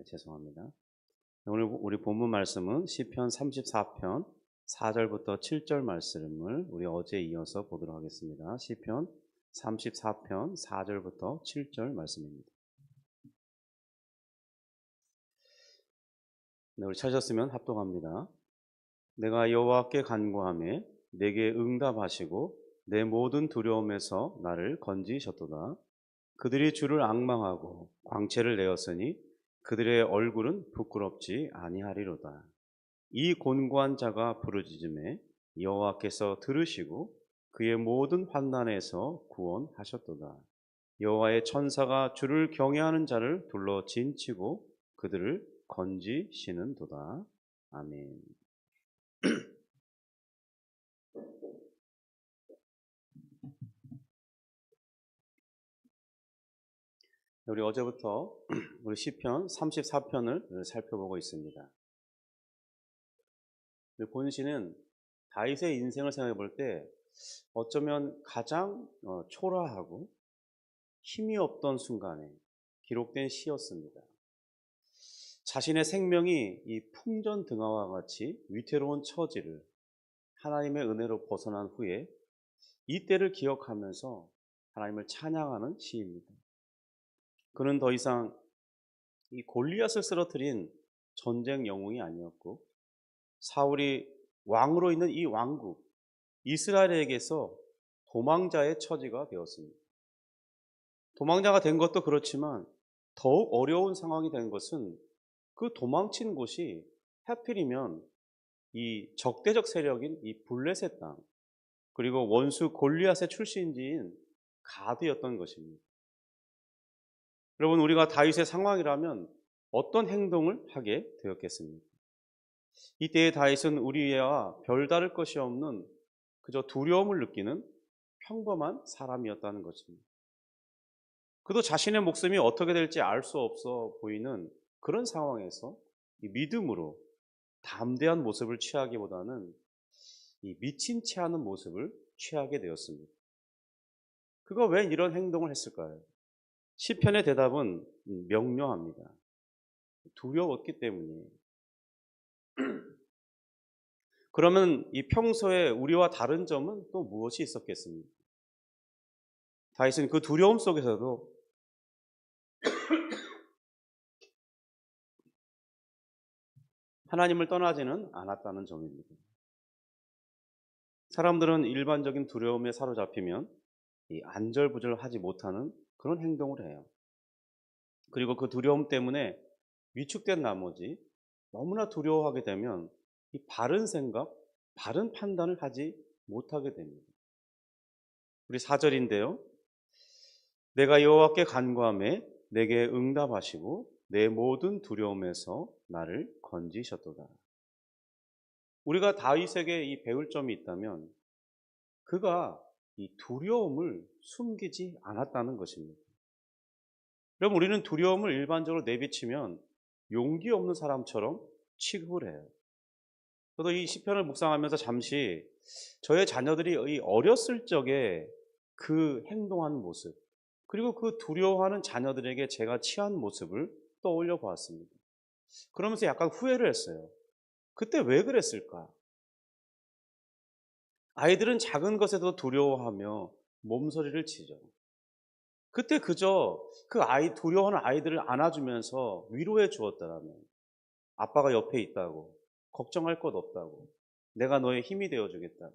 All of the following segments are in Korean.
죄송합니다. 오늘 우리 본문 말씀은 시편 34편 4절부터 7절 말씀을 우리 어제 이어서 보도록 하겠습니다. 시편 34편 4절부터 7절 말씀입니다. 네, 우리 찾으셨으면 합독합니다. 내가 여호와께 간구하며 내게 응답하시고 내 모든 두려움에서 나를 건지셨도다. 그들이 주를 앙망하고 광채를 내었으니 그들의 얼굴은 부끄럽지 아니하리로다. 이 곤고한 자가 부르짖음에 여호와께서 들으시고 그의 모든 환난에서 구원하셨도다. 여호와의 천사가 주를 경외하는 자를 둘러 진치고 그들을 건지시는도다. 아멘. 우리 어제부터 우리 시편 34편을 살펴보고 있습니다. 본시는 다윗의 인생을 생각해 볼 때 어쩌면 가장 초라하고 힘이 없던 순간에 기록된 시였습니다. 자신의 생명이 이 풍전등화와 같이 위태로운 처지를 하나님의 은혜로 벗어난 후에 이때를 기억하면서 하나님을 찬양하는 시입니다. 그는 더 이상 이 골리앗을 쓰러뜨린 전쟁 영웅이 아니었고 사울이 왕으로 있는 이 왕국 이스라엘에게서 도망자의 처지가 되었습니다. 도망자가 된 것도 그렇지만 더욱 어려운 상황이 된 것은 그 도망친 곳이 하필이면 이 적대적 세력인 이 블레셋 땅 그리고 원수 골리앗의 출신지인 가드였던 것입니다. 여러분, 우리가 다윗의 상황이라면 어떤 행동을 하게 되었겠습니까? 이때의 다윗은 우리와 별다를 것이 없는 그저 두려움을 느끼는 평범한 사람이었다는 것입니다. 그도 자신의 목숨이 어떻게 될지 알 수 없어 보이는 그런 상황에서 이 믿음으로 담대한 모습을 취하기보다는 이 미친 채 하는 모습을 취하게 되었습니다. 그가 왜 이런 행동을 했을까요? 시편의 대답은 명료합니다. 두려웠기 때문이에요. 그러면 이 평소에 우리와 다른 점은 또 무엇이 있었겠습니까? 다윗은 그 두려움 속에서도 하나님을 떠나지는 않았다는 점입니다. 사람들은 일반적인 두려움에 사로잡히면 이 안절부절하지 못하는 그런 행동을 해요. 그리고 그 두려움 때문에 위축된 나머지 너무나 두려워하게 되면 이 바른 생각, 바른 판단을 하지 못하게 됩니다. 우리 4절인데요. 내가 여호와께 간구하며 내게 응답하시고 내 모든 두려움에서 나를 건지셨도다. 우리가 다윗에게 이 배울 점이 있다면 그가 이 두려움을 숨기지 않았다는 것입니다. 여러분, 우리는 두려움을 일반적으로 내비치면 용기 없는 사람처럼 취급을 해요. 저도 이 시편을 묵상하면서 잠시 저의 자녀들이 이 어렸을 적에 그 행동하는 모습, 그리고 그 두려워하는 자녀들에게 제가 취한 모습을 떠올려 보았습니다. 그러면서 약간 후회를 했어요. 그때 왜 그랬을까? 아이들은 작은 것에도 두려워하며 몸서리를 치죠. 그때 그저 그 두려워하는 아이들을 안아주면서 위로해 주었더라면, 아빠가 옆에 있다고, 걱정할 것 없다고, 내가 너의 힘이 되어 주겠다,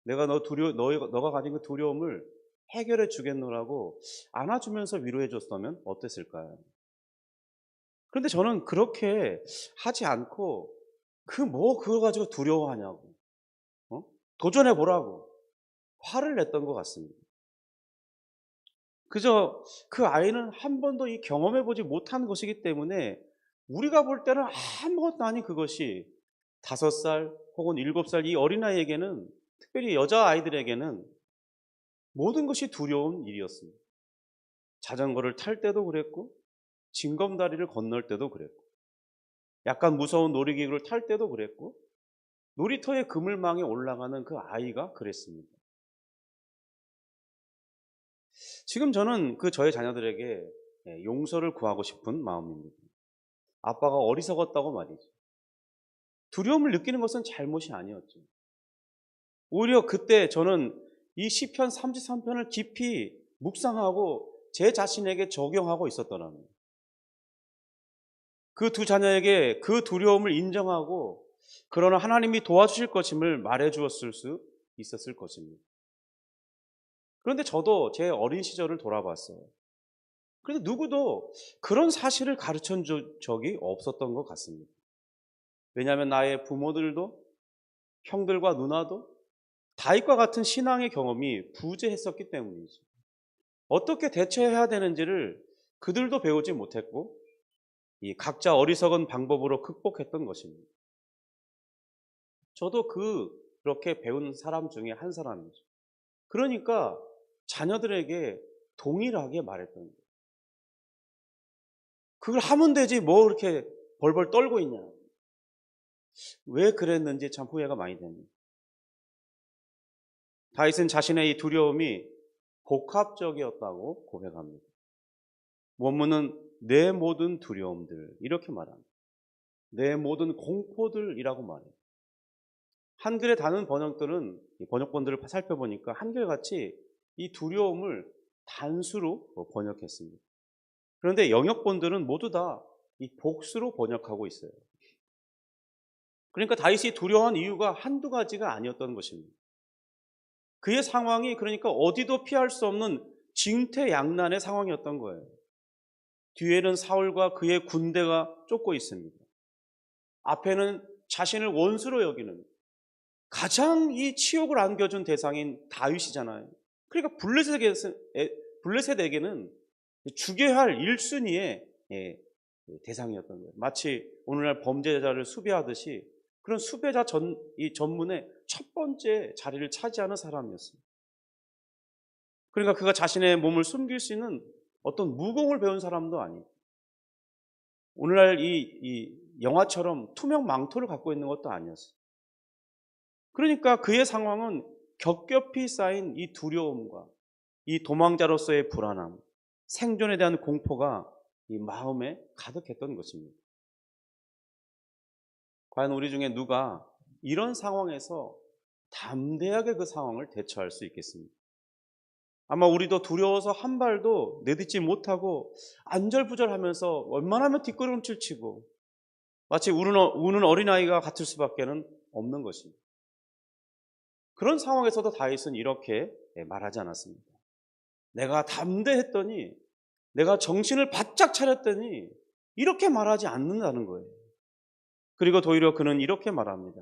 내가 너가 가진 그 두려움을 해결해 주겠노라고 안아주면서 위로해 줬다면 어땠을까요? 그런데 저는 그렇게 하지 않고 그거 가지고 두려워하냐고, 도전해 보라고 화를 냈던 것 같습니다. 그저 그 아이는 한 번도 이 경험해 보지 못한 것이기 때문에 우리가 볼 때는 아무것도 아닌 그것이 5살 혹은 7살 이 어린아이에게는, 특별히 여자아이들에게는 모든 것이 두려운 일이었습니다. 자전거를 탈 때도 그랬고, 징검다리를 건널 때도 그랬고, 약간 무서운 놀이기구를 탈 때도 그랬고, 놀이터의 그물망에 올라가는 그 아이가 그랬습니다. 지금 저는 저의 자녀들에게 용서를 구하고 싶은 마음입니다. 아빠가 어리석었다고 말이죠. 두려움을 느끼는 것은 잘못이 아니었죠. 오히려 그때 저는 이 시편 33편을 깊이 묵상하고 제 자신에게 적용하고 있었더라고요. 그 두 자녀에게 그 두려움을 인정하고 그러나 하나님이 도와주실 것임을 말해 주었을 수 있었을 것입니다. 그런데 저도 제 어린 시절을 돌아봤어요. 그런데 누구도 그런 사실을 가르쳐 준 적이 없었던 것 같습니다. 왜냐하면 나의 부모들도 형들과 누나도 다윗과 같은 신앙의 경험이 부재했었기 때문이죠. 어떻게 대처해야 되는지를 그들도 배우지 못했고 이 각자 어리석은 방법으로 극복했던 것입니다. 저도 그렇게 배운 사람 중에 한 사람이죠. 그러니까 자녀들에게 동일하게 말했던 거예요. 그걸 하면 되지 뭐 그렇게 벌벌 떨고 있냐. 왜 그랬는지 참 후회가 많이 됩니다. 다윗은 자신의 이 두려움이 복합적이었다고 고백합니다. 원문은 내 모든 두려움들 이렇게 말합니다. 내 모든 공포들이라고 말해요. 한글의 다른 번역들은 번역본들을 살펴보니까 한결같이 이 두려움을 단수로 번역했습니다. 그런데 영역본들은 모두 다 이 복수로 번역하고 있어요. 그러니까 다윗이 두려워한 이유가 한두 가지가 아니었던 것입니다. 그의 상황이 그러니까 어디도 피할 수 없는 징태양난의 상황이었던 거예요. 뒤에는 사울과 그의 군대가 쫓고 있습니다. 앞에는 자신을 원수로 여기는 가장 이 치욕을 안겨준 대상인 다윗이잖아요. 그러니까 블레셋에게는 죽여야 할 1순위의 대상이었던 거예요. 마치 오늘날 범죄자를 수배하듯이 그런 수배자 전문의 첫 번째 자리를 차지하는 사람이었습니다. 그러니까 그가 자신의 몸을 숨길 수 있는 어떤 무공을 배운 사람도 아니고 오늘날 이 영화처럼 투명 망토를 갖고 있는 것도 아니었어요. 그러니까 그의 상황은 겹겹이 쌓인 이 두려움과 이 도망자로서의 불안함, 생존에 대한 공포가 이 마음에 가득했던 것입니다. 과연 우리 중에 누가 이런 상황에서 담대하게 그 상황을 대처할 수 있겠습니까? 아마 우리도 두려워서 한 발도 내딛지 못하고 안절부절하면서 웬만하면 뒷걸음질 치고 마치 우는 어린아이가 같을 수밖에 없는 것입니다. 그런 상황에서도 다윗은 이렇게 말하지 않았습니다. 내가 담대했더니 내가 정신을 바짝 차렸더니 이렇게 말하지 않는다는 거예요. 그리고 도리어 그는 이렇게 말합니다.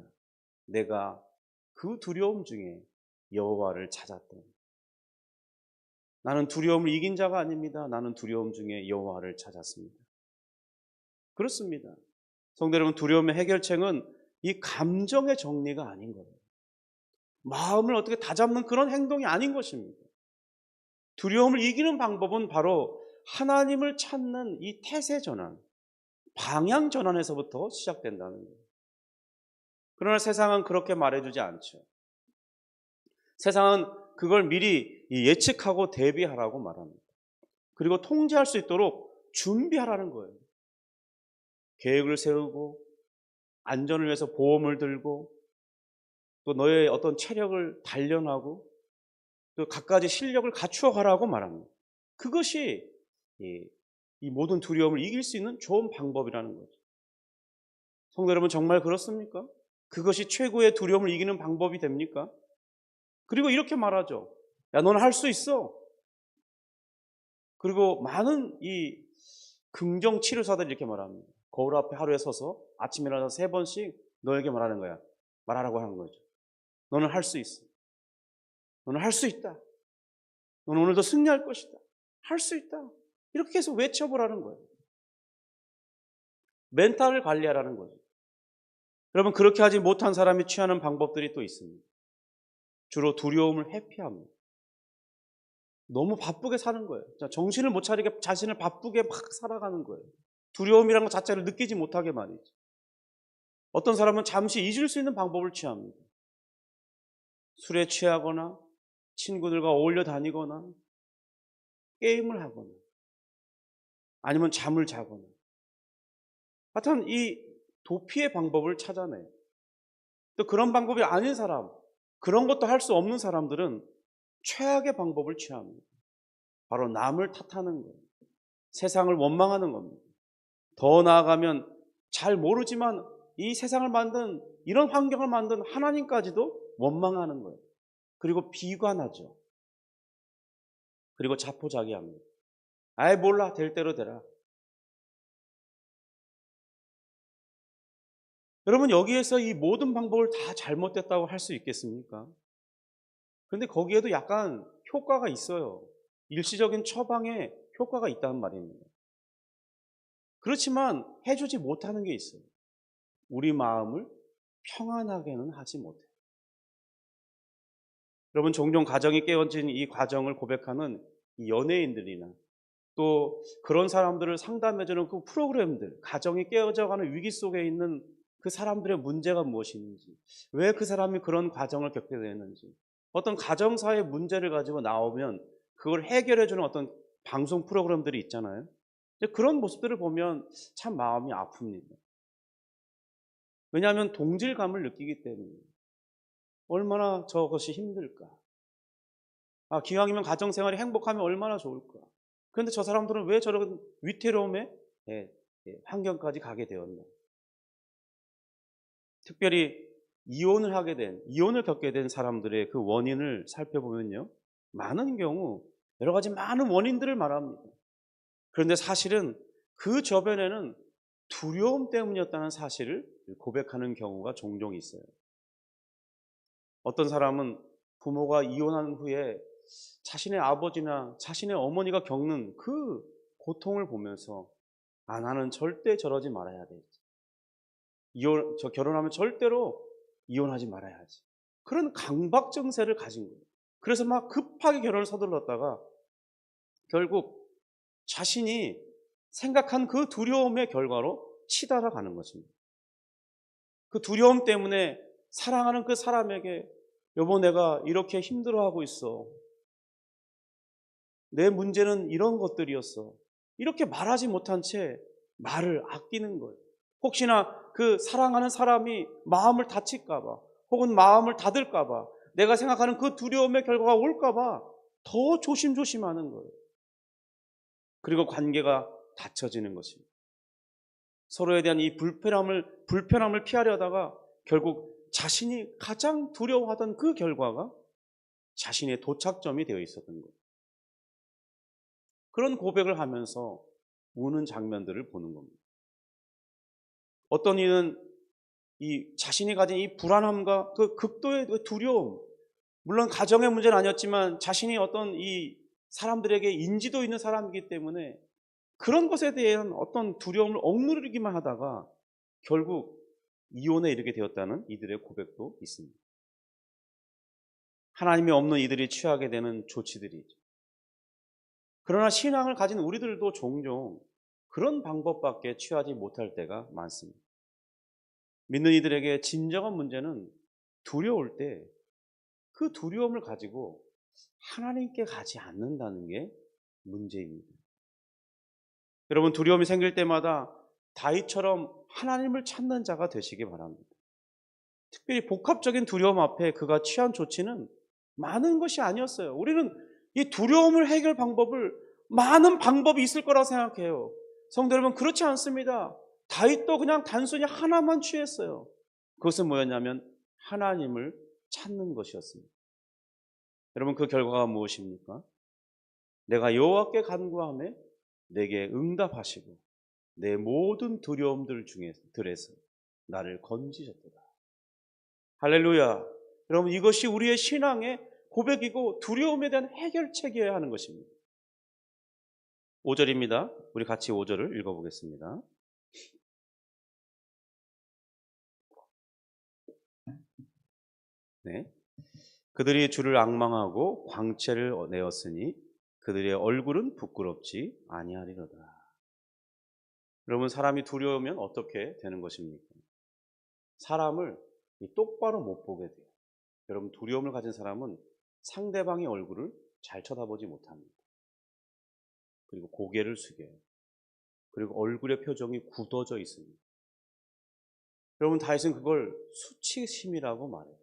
내가 그 두려움 중에 여호와를 찾았다. 나는 두려움을 이긴 자가 아닙니다. 나는 두려움 중에 여호와를 찾았습니다. 그렇습니다. 성도 여러분, 두려움의 해결책은 이 감정의 정리가 아닌 거예요. 마음을 어떻게 다잡는 그런 행동이 아닌 것입니다. 두려움을 이기는 방법은 바로 하나님을 찾는 이 태세 전환, 방향 전환에서부터 시작된다는 거예요. 그러나 세상은 그렇게 말해주지 않죠. 세상은 그걸 미리 예측하고 대비하라고 말합니다. 그리고 통제할 수 있도록 준비하라는 거예요. 계획을 세우고 안전을 위해서 보험을 들고 또 너의 어떤 체력을 단련하고 또 갖가지 실력을 갖추어 가라고 말합니다. 그것이 이 모든 두려움을 이길 수 있는 좋은 방법이라는 거죠. 성도 여러분, 정말 그렇습니까? 그것이 최고의 두려움을 이기는 방법이 됩니까? 그리고 이렇게 말하죠. 야, 너는 할 수 있어. 그리고 많은 이 긍정 치료사들이 이렇게 말합니다. 거울 앞에 하루에 서서 아침에 일어나서 3번씩 너에게 말하는 거야. 말하라고 하는 거죠. 너는 할 수 있어. 너는 할 수 있다. 너는 오늘도 승리할 것이다. 할 수 있다. 이렇게 계속 외쳐보라는 거예요. 멘탈을 관리하라는 거죠. 여러분, 그렇게 하지 못한 사람이 취하는 방법들이 또 있습니다. 주로 두려움을 회피합니다. 너무 바쁘게 사는 거예요. 정신을 못 차리게 자신을 바쁘게 막 살아가는 거예요. 두려움이라는 것 자체를 느끼지 못하게 말이죠. 어떤 사람은 잠시 잊을 수 있는 방법을 취합니다. 술에 취하거나 친구들과 어울려 다니거나 게임을 하거나 아니면 잠을 자거나 하여튼 이 도피의 방법을 찾아내요. 또 그런 방법이 아닌 사람, 그런 것도 할 수 없는 사람들은 최악의 방법을 취합니다. 바로 남을 탓하는 거예요. 세상을 원망하는 겁니다. 더 나아가면 잘 모르지만 이 세상을 만든, 이런 환경을 만든 하나님까지도 원망하는 거예요. 그리고 비관하죠. 그리고 자포자기합니다. 아이 몰라, 될 대로 되라. 여러분, 여기에서 이 모든 방법을 다 잘못됐다고 할 수 있겠습니까? 그런데 거기에도 약간 효과가 있어요. 일시적인 처방에 효과가 있다는 말입니다. 그렇지만 해주지 못하는 게 있어요. 우리 마음을 평안하게는 하지 못해요. 여러분, 종종 가정이 깨어진 이 과정을 고백하는 이 연예인들이나 또 그런 사람들을 상담해주는 그 프로그램들, 가정이 깨어져가는 위기 속에 있는 그 사람들의 문제가 무엇인지, 왜 그 사람이 그런 과정을 겪게 되는지, 어떤 가정사의 문제를 가지고 나오면 그걸 해결해주는 어떤 방송 프로그램들이 있잖아요. 그런 모습들을 보면 참 마음이 아픕니다. 왜냐하면 동질감을 느끼기 때문에. 얼마나 저것이 힘들까. 기왕이면 가정생활이 행복하면 얼마나 좋을까. 그런데 저 사람들은 왜 저런 위태로움의 환경까지 가게 되었나. 특별히 이혼을 겪게 된 사람들의 그 원인을 살펴보면요, 많은 경우 여러 가지 많은 원인들을 말합니다. 그런데 사실은 그 저변에는 두려움 때문이었다는 사실을 고백하는 경우가 종종 있어요. 어떤 사람은 부모가 이혼한 후에 자신의 아버지나 자신의 어머니가 겪는 그 고통을 보면서 나는 절대 저러지 말아야 돼. 결혼하면 절대로 이혼하지 말아야지. 그런 강박 증세를 가진 거예요. 그래서 막 급하게 결혼을 서둘렀다가 결국 자신이 생각한 그 두려움의 결과로 치달아가는 것입니다. 그 두려움 때문에 사랑하는 그 사람에게 여보, 내가 이렇게 힘들어하고 있어. 내 문제는 이런 것들이었어. 이렇게 말하지 못한 채 말을 아끼는 거예요. 혹시나 그 사랑하는 사람이 마음을 다칠까봐, 혹은 마음을 닫을까봐, 내가 생각하는 그 두려움의 결과가 올까봐 더 조심조심하는 거예요. 그리고 관계가 닫혀지는 것입니다. 서로에 대한 이 불편함을 피하려다가 결국 자신이 가장 두려워하던 그 결과가 자신의 도착점이 되어 있었던 거예요. 그런 고백을 하면서 우는 장면들을 보는 겁니다. 어떤 이는 이 자신이 가진 이 불안함과 그 극도의 그 두려움, 물론 가정의 문제는 아니었지만 자신이 어떤 이 사람들에게 인지도 있는 사람이기 때문에 그런 것에 대한 어떤 두려움을 억누르기만 하다가 결국 이혼에 이르게 되었다는 이들의 고백도 있습니다. 하나님이 없는 이들이 취하게 되는 조치들이죠. 그러나 신앙을 가진 우리들도 종종 그런 방법밖에 취하지 못할 때가 많습니다. 믿는 이들에게 진정한 문제는 두려울 때 그 두려움을 가지고 하나님께 가지 않는다는 게 문제입니다. 여러분, 두려움이 생길 때마다 다윗처럼 하나님을 찾는 자가 되시기 바랍니다. 특별히 복합적인 두려움 앞에 그가 취한 조치는 많은 것이 아니었어요. 우리는 이 두려움을 해결 방법을 많은 방법이 있을 거라고 생각해요. 성도 여러분, 그렇지 않습니다. 다윗도 그냥 단순히 하나만 취했어요. 그것은 뭐였냐면 하나님을 찾는 것이었습니다. 여러분, 그 결과가 무엇입니까? 내가 여호와께 간구하매 내게 응답하시고 내 모든 두려움들 들에서 나를 건지셨도다. 할렐루야. 여러분, 이것이 우리의 신앙의 고백이고 두려움에 대한 해결책이어야 하는 것입니다. 5절입니다. 우리 같이 5절을 읽어보겠습니다. 네. 그들이 주를 앙망하고 광채를 내었으니 그들의 얼굴은 부끄럽지 아니하리로다. 여러분, 사람이 두려우면 어떻게 되는 것입니까? 사람을 똑바로 못 보게 돼요. 여러분, 두려움을 가진 사람은 상대방의 얼굴을 잘 쳐다보지 못합니다. 그리고 고개를 숙여요. 그리고 얼굴의 표정이 굳어져 있습니다. 여러분 다윗은 그걸 수치심이라고 말해요.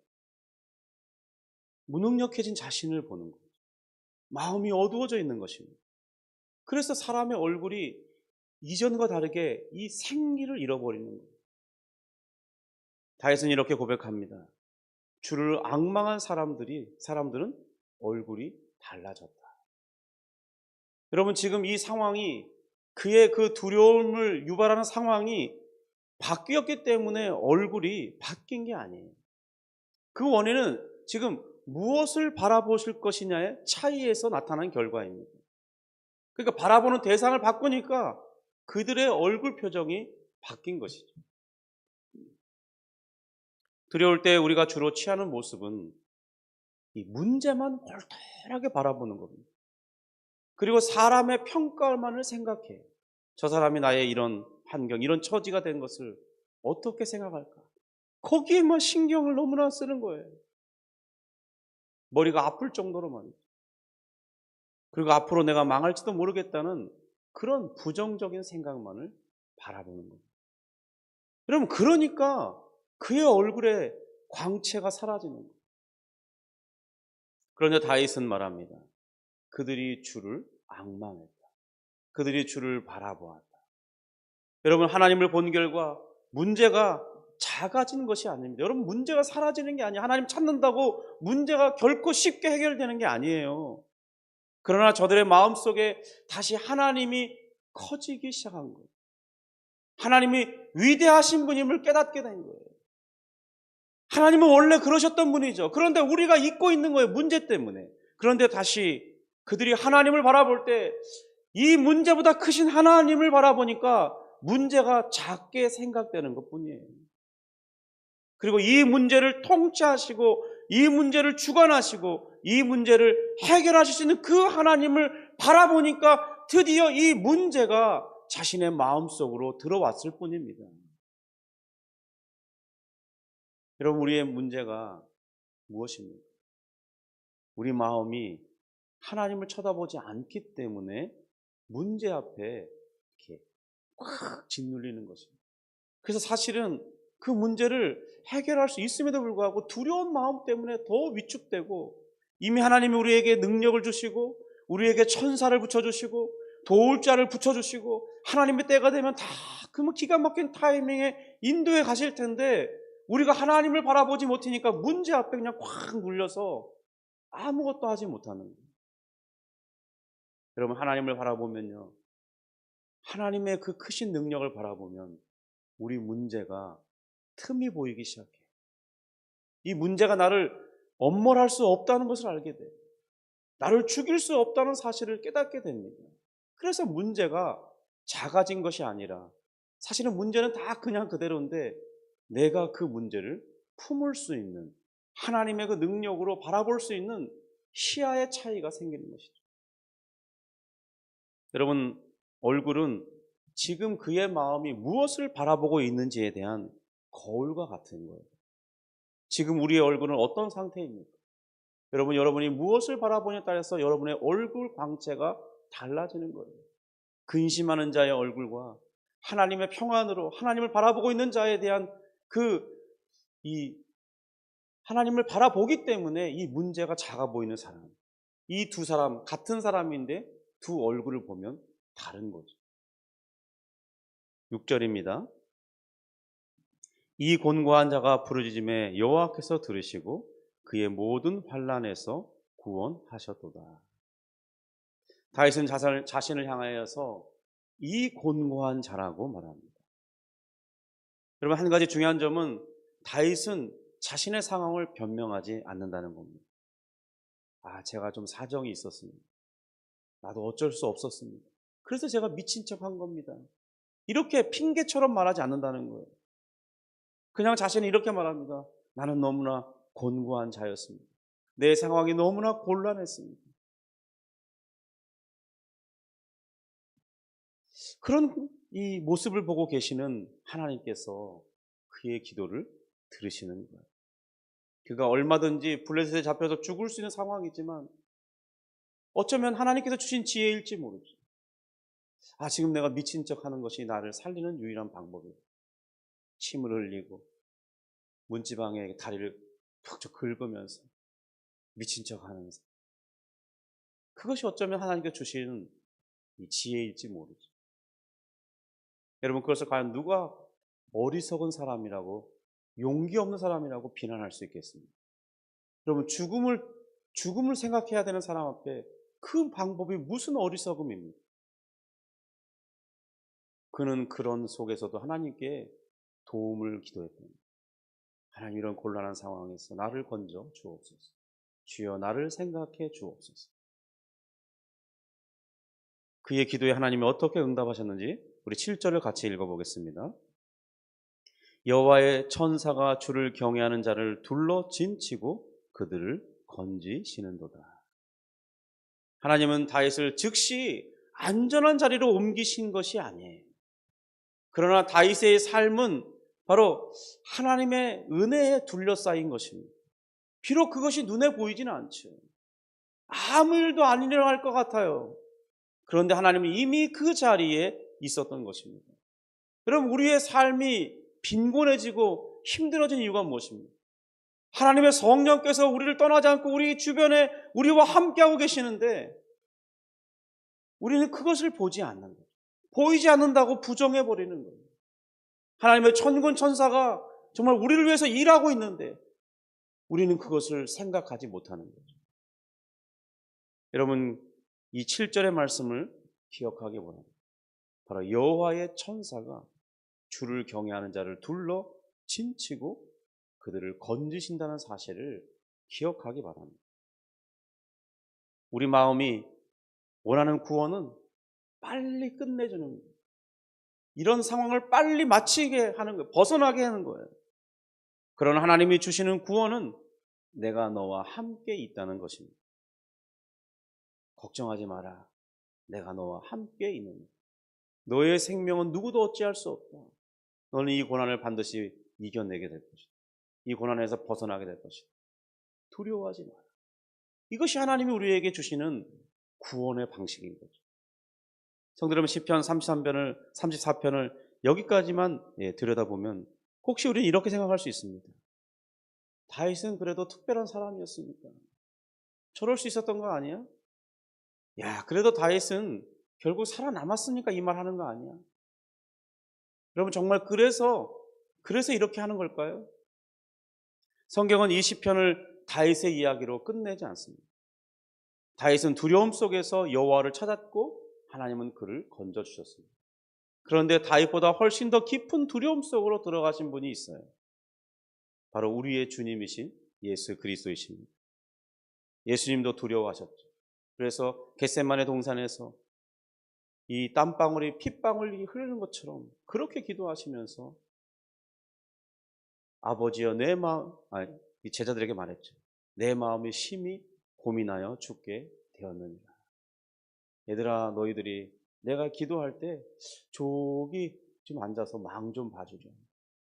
무능력해진 자신을 보는 거예요. 마음이 어두워져 있는 것입니다. 그래서 사람의 얼굴이 이전과 다르게 이 생기를 잃어버리는 거예요. 다윗은 이렇게 고백합니다. 주를 앙망한 사람들은 얼굴이 달라졌다. 여러분 지금 이 상황이 그의 그 두려움을 유발하는 상황이 바뀌었기 때문에 얼굴이 바뀐 게 아니에요. 그 원인은 지금 무엇을 바라보실 것이냐의 차이에서 나타난 결과입니다. 그러니까 바라보는 대상을 바꾸니까 그들의 얼굴 표정이 바뀐 것이죠. 두려울 때 우리가 주로 취하는 모습은 이 문제만 골똘하게 바라보는 겁니다. 그리고 사람의 평가만을 생각해요. 저 사람이 나의 이런 환경, 이런 처지가 된 것을 어떻게 생각할까? 거기에만 신경을 너무나 쓰는 거예요. 머리가 아플 정도로 말이죠. 그리고 앞으로 내가 망할지도 모르겠다는 그런 부정적인 생각만을 바라보는 겁니다. 여러분, 그러니까 그의 얼굴에 광채가 사라지는 거예요. 그런데 다윗은 말합니다. 그들이 주를 앙망했다. 그들이 주를 바라보았다. 여러분, 하나님을 본 결과 문제가 작아진 것이 아닙니다. 여러분, 문제가 사라지는 게 아니에요. 하나님 찾는다고 문제가 결코 쉽게 해결되는 게 아니에요. 그러나 저들의 마음속에 다시 하나님이 커지기 시작한 거예요. 하나님이 위대하신 분임을 깨닫게 된 거예요. 하나님은 원래 그러셨던 분이죠. 그런데 우리가 잊고 있는 거예요. 문제 때문에. 그런데 다시 그들이 하나님을 바라볼 때 이 문제보다 크신 하나님을 바라보니까 문제가 작게 생각되는 것뿐이에요. 그리고 이 문제를 통치하시고 이 문제를 주관하시고 이 문제를 해결하실 수 있는 그 하나님을 바라보니까 드디어 이 문제가 자신의 마음속으로 들어왔을 뿐입니다. 여러분, 우리의 문제가 무엇입니까? 우리 마음이 하나님을 쳐다보지 않기 때문에 문제 앞에 이렇게 꽉 짓눌리는 것입니다. 그래서 사실은 그 문제를 해결할 수 있음에도 불구하고 두려운 마음 때문에 더 위축되고, 이미 하나님이 우리에게 능력을 주시고 우리에게 천사를 붙여주시고 도울 자를 붙여주시고 하나님의 때가 되면 다 그 기가 막힌 타이밍에 인도해 가실 텐데 우리가 하나님을 바라보지 못하니까 문제 앞에 그냥 꽉 눌려서 아무것도 하지 못하는 거예요. 여러분, 하나님을 바라보면요, 하나님의 그 크신 능력을 바라보면 우리 문제가 틈이 보이기 시작해요. 이 문제가 나를 엄몰할 수 없다는 것을 알게 돼요. 나를 죽일 수 없다는 사실을 깨닫게 됩니다. 그래서 문제가 작아진 것이 아니라 사실은 문제는 다 그냥 그대로인데 내가 그 문제를 품을 수 있는 하나님의 그 능력으로 바라볼 수 있는 시야의 차이가 생기는 것이죠. 여러분, 얼굴은 지금 그의 마음이 무엇을 바라보고 있는지에 대한 거울과 같은 거예요. 지금 우리의 얼굴은 어떤 상태입니까? 여러분이 무엇을 바라보냐에 따라서 여러분의 얼굴 광채가 달라지는 거예요. 근심하는 자의 얼굴과 하나님의 평안으로 하나님을 바라보고 있는 자에 대한 이 하나님을 바라보기 때문에 이 문제가 작아 보이는 사람, 이 두 사람 같은 사람인데 두 얼굴을 보면 다른 거죠. 6절입니다. 이 곤고한 자가 부르짖음에 여호와께서 들으시고 그의 모든 환난에서 구원하셨도다. 다윗은 자신을 향하여서 이 곤고한 자라고 말합니다. 여러분, 한 가지 중요한 점은 다윗은 자신의 상황을 변명하지 않는다는 겁니다. 제가 좀 사정이 있었습니다. 나도 어쩔 수 없었습니다. 그래서 제가 미친 척 한 겁니다. 이렇게 핑계처럼 말하지 않는다는 거예요. 그냥 자신이 이렇게 말합니다. 나는 너무나 곤고한 자였습니다. 내 상황이 너무나 곤란했습니다. 그런 이 모습을 보고 계시는 하나님께서 그의 기도를 들으시는 거예요. 그가 얼마든지 블레셋에 잡혀서 죽을 수 있는 상황이지만 어쩌면 하나님께서 주신 지혜일지 모르죠. 지금 내가 미친 척 하는 것이 나를 살리는 유일한 방법이에요. 침을 흘리고 문지방에 다리를 툭툭 긁으면서 미친 척하면서, 그것이 어쩌면 하나님께 주시는 이 지혜일지 모르죠. 여러분, 그것을 과연 누가 어리석은 사람이라고, 용기 없는 사람이라고 비난할 수 있겠습니까? 여러분, 죽음을 생각해야 되는 사람 앞에 그 방법이 무슨 어리석음입니까? 그는 그런 속에서도 하나님께 도움을 기도했던, 하나님, 이런 곤란한 상황에서 나를 건져 주옵소서. 주여, 나를 생각해 주옵소서. 그의 기도에 하나님이 어떻게 응답하셨는지 우리 7절을 같이 읽어보겠습니다. 여호와의 천사가 주를 경외하는 자를 둘러 진치고 그들을 건지시는도다. 하나님은 다윗을 즉시 안전한 자리로 옮기신 것이 아니에요. 그러나 다윗의 삶은 바로 하나님의 은혜에 둘러싸인 것입니다. 비록 그것이 눈에 보이지는 않죠. 아무 일도 안 일어날 것 같아요. 그런데 하나님은 이미 그 자리에 있었던 것입니다. 여러분, 우리의 삶이 빈곤해지고 힘들어진 이유가 무엇입니까? 하나님의 성령께서 우리를 떠나지 않고 우리 주변에 우리와 함께하고 계시는데 우리는 그것을 보지 않는 거예요. 보이지 않는다고 부정해버리는 거예요. 하나님의 천군 천사가 정말 우리를 위해서 일하고 있는데 우리는 그것을 생각하지 못하는 거죠. 여러분, 이 7절의 말씀을 기억하기 원합니다. 바로 여호와의 천사가 주를 경외하는 자를 둘러 진치고 그들을 건지신다는 사실을 기억하기 바랍니다. 우리 마음이 원하는 구원은 빨리 끝내주는 거예요. 이런 상황을 빨리 마치게 하는 거예요. 벗어나게 하는 거예요. 그러나 하나님이 주시는 구원은 내가 너와 함께 있다는 것입니다. 걱정하지 마라. 내가 너와 함께 있는 거예요. 너의 생명은 누구도 어찌할 수 없다. 너는 이 고난을 반드시 이겨내게 될 것이다. 이 고난에서 벗어나게 될 것이다. 두려워하지 마라. 이것이 하나님이 우리에게 주시는 구원의 방식인 거죠. 성도 여러분, 시편 34편을 여기까지만 들여다보면 혹시 우리는 이렇게 생각할 수 있습니다. 다윗은 그래도 특별한 사람이었습니까? 저럴 수 있었던 거 아니야? 야, 그래도 다윗은 결국 살아남았으니까 이 말 하는 거 아니야? 여러분, 정말 그래서 이렇게 하는 걸까요? 성경은 이 시편을 다윗의 이야기로 끝내지 않습니다. 다윗은 두려움 속에서 여호와를 찾았고 하나님은 그를 건져주셨습니다. 그런데 다윗보다 훨씬 더 깊은 두려움 속으로 들어가신 분이 있어요. 바로 우리의 주님이신 예수 그리스도이십니다. 예수님도 두려워하셨죠. 그래서 겟세마네 동산에서 이 땀방울이 핏방울이 흐르는 것처럼 그렇게 기도하시면서 아버지여 내 마음, 이 제자들에게 말했죠. 내 마음이 심히 고민하여 죽게 되었느니라. 얘들아, 너희들이 내가 기도할 때 저기 좀 앉아서 망 좀 봐주죠.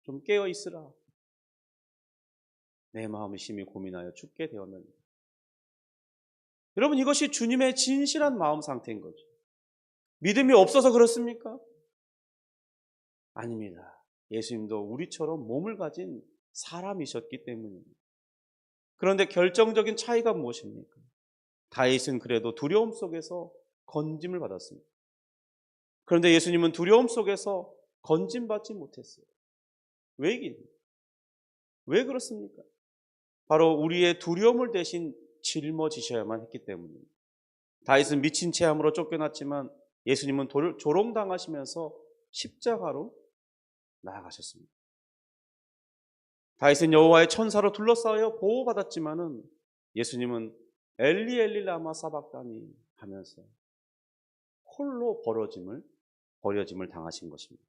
좀 깨어 있으라. 내 마음이 심히 고민하여 죽게 되었느니라. 여러분, 이것이 주님의 진실한 마음 상태인 거죠. 믿음이 없어서 그렇습니까? 아닙니다. 예수님도 우리처럼 몸을 가진 사람이셨기 때문입니다. 그런데 결정적인 차이가 무엇입니까? 다윗은 그래도 두려움 속에서 건짐을 받았습니다. 그런데 예수님은 두려움 속에서 건짐받지 못했어요. 왜 그렇습니까? 바로 우리의 두려움을 대신 짊어지셔야만 했기 때문입니다. 다윗은 미친 체함으로 쫓겨났지만 예수님은 조롱당하시면서 십자가로 나아가셨습니다. 다윗은 여호와의 천사로 둘러싸여 보호받았지만은 예수님은 엘리 엘리 라마 사박다니 하면서 홀로 버려짐을 당하신 것입니다.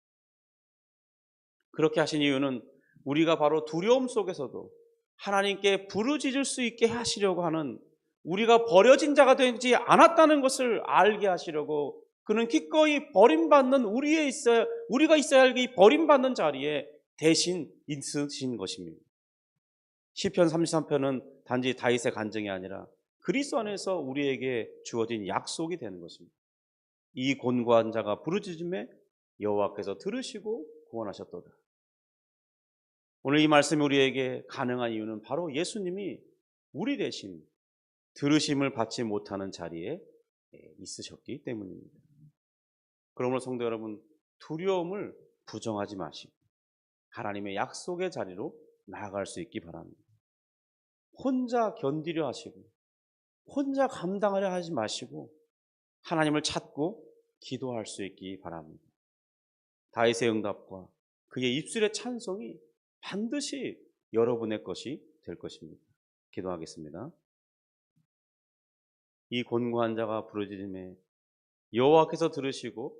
그렇게 하신 이유는 우리가 바로 두려움 속에서도 하나님께 부르짖을 수 있게 하시려고 하는, 우리가 버려진 자가 되지 않았다는 것을 알게 하시려고 그는 기꺼이 버림받는 우리가 있어야 할 이 버림받는 자리에 대신 있으신 것입니다. 시편 33편은 단지 다윗의 간증이 아니라 그리스도 안에서 우리에게 주어진 약속이 되는 것입니다. 이 곤고한 자가 부르짖음에 여호와께서 들으시고 구원하셨도다. 오늘 이 말씀이 우리에게 가능한 이유는 바로 예수님이 우리 대신 들으심을 받지 못하는 자리에 있으셨기 때문입니다. 그러므로 성도 여러분, 두려움을 부정하지 마시고 하나님의 약속의 자리로 나아갈 수 있기 바랍니다. 혼자 견디려 하시고 혼자 감당하려 하지 마시고 하나님을 찾고 기도할 수 있기 바랍니다. 다윗의 응답과 그의 입술의 찬송이 반드시 여러분의 것이 될 것입니다. 기도하겠습니다. 이 곤고한 자가 부르짖음에 여호와께서 들으시고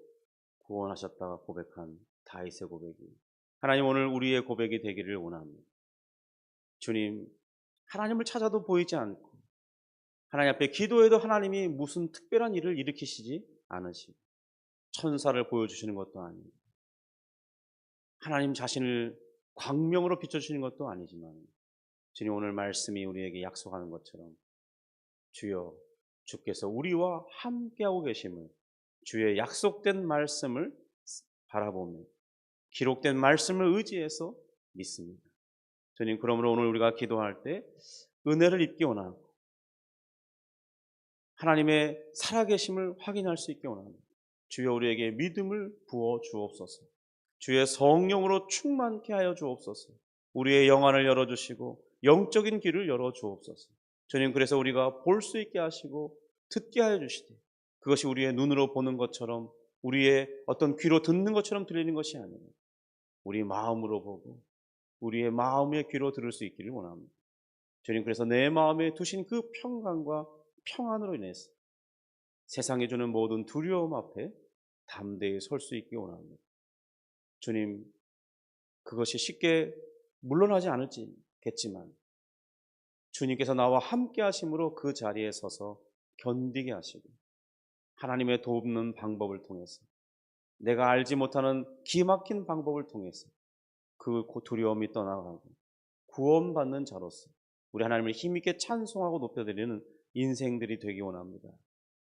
구원하셨다가 고백한 다윗의 고백이 하나님 오늘 우리의 고백이 되기를 원합니다. 주님, 하나님을 찾아도 보이지 않고 하나님 앞에 기도해도 하나님이 무슨 특별한 일을 일으키시지 않으시고 천사를 보여주시는 것도 아니고 하나님 자신을 광명으로 비춰주시는 것도 아니지만 주님 오늘 말씀이 우리에게 약속하는 것처럼 주여 주께서 우리와 함께하고 계심을 주의 약속된 말씀을 바라보며 기록된 말씀을 의지해서 믿습니다. 주님 그러므로 오늘 우리가 기도할 때 은혜를 입기 원하고 하나님의 살아계심을 확인할 수 있게 원합니다. 주여 우리에게 믿음을 부어 주옵소서. 주의 성령으로 충만케 하여 주옵소서. 우리의 영안을 열어주시고 영적인 길을 열어주옵소서. 주님 그래서 우리가 볼 수 있게 하시고 듣게 하여 주시되 그것이 우리의 눈으로 보는 것처럼 우리의 어떤 귀로 듣는 것처럼 들리는 것이 아니라 우리 마음으로 보고 우리의 마음의 귀로 들을 수 있기를 원합니다. 주님 그래서 내 마음에 두신 그 평강과 평안으로 인해서 세상에 주는 모든 두려움 앞에 담대히 설 수 있기 원합니다. 주님 그것이 쉽게 물러나지 않을지겠지만 주님께서 나와 함께 하심으로 그 자리에 서서 견디게 하시고 하나님의 돕는 방법을 통해서 내가 알지 못하는 기막힌 방법을 통해서 그 두려움이 떠나가고 구원받는 자로서 우리 하나님을 힘있게 찬송하고 높여드리는 인생들이 되기 원합니다.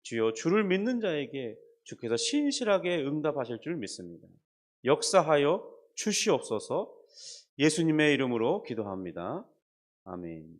주여 주를 믿는 자에게 주께서 신실하게 응답하실 줄 믿습니다. 역사하여 주시옵소서. 예수님의 이름으로 기도합니다. 아멘.